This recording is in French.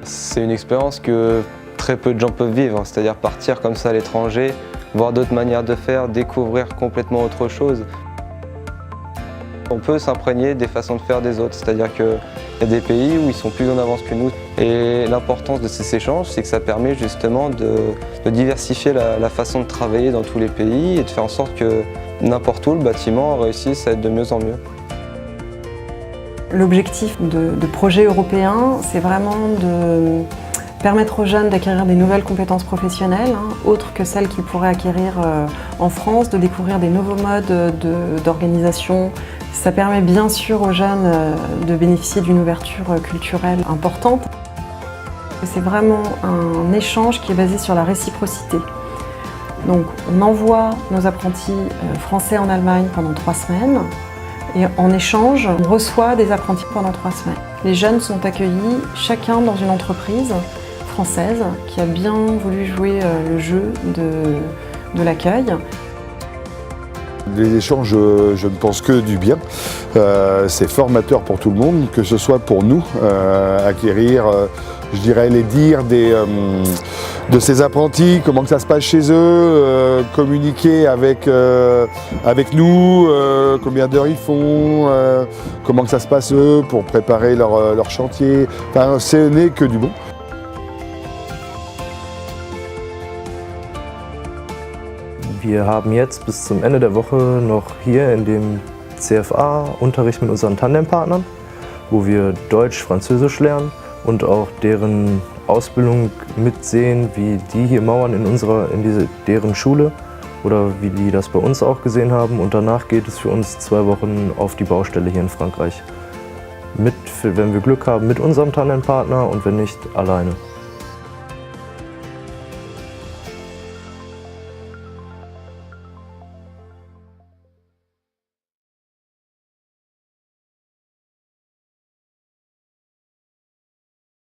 C'est une expérience que très peu de gens peuvent vivre, c'est-à-dire partir comme ça à l'étranger, voir d'autres manières de faire, découvrir complètement autre chose. On peut s'imprégner des façons de faire des autres, c'est-à-dire qu'il y a des pays où ils sont plus en avance que nous. Et l'importance de ces échanges, c'est que ça permet justement de diversifier la façon de travailler dans tous les pays et de faire en sorte que n'importe où le bâtiment réussisse à être de mieux en mieux. L'objectif de projet européen, c'est vraiment de permettre aux jeunes d'acquérir des nouvelles compétences professionnelles, autres que celles qu'ils pourraient acquérir en France, de découvrir des nouveaux modes d'organisation. Ça permet bien sûr aux jeunes de bénéficier d'une ouverture culturelle importante. C'est vraiment un échange qui est basé sur la réciprocité. Donc on envoie nos apprentis français en Allemagne pendant 3 semaines. Et en échange, on reçoit des apprentis pendant 3 semaines. Les jeunes sont accueillis chacun dans une entreprise française qui a bien voulu jouer le jeu de l'accueil. Les échanges, je ne pense que du bien. C'est formateur pour tout le monde, que ce soit pour nous, acquérir, je dirais, les dires de ces apprentis, comment que ça se passe chez eux, communiquer avec nous, combien d'heures ils font, comment que ça se passe eux pour préparer leur chantier. Enfin, ce n'est que du bon. Wir haben jetzt bis zum Ende der Woche noch hier in dem CFA Unterricht mit unseren Tandempartnern, wo wir Deutsch, Französisch lernen und auch deren Ausbildung mitsehen, wie die hier mauern in deren Schule oder wie die das bei uns auch gesehen haben. Und danach geht es für uns 2 Wochen auf die Baustelle hier in Frankreich. Wenn wir Glück haben, mit unserem Tandempartner und wenn nicht, alleine.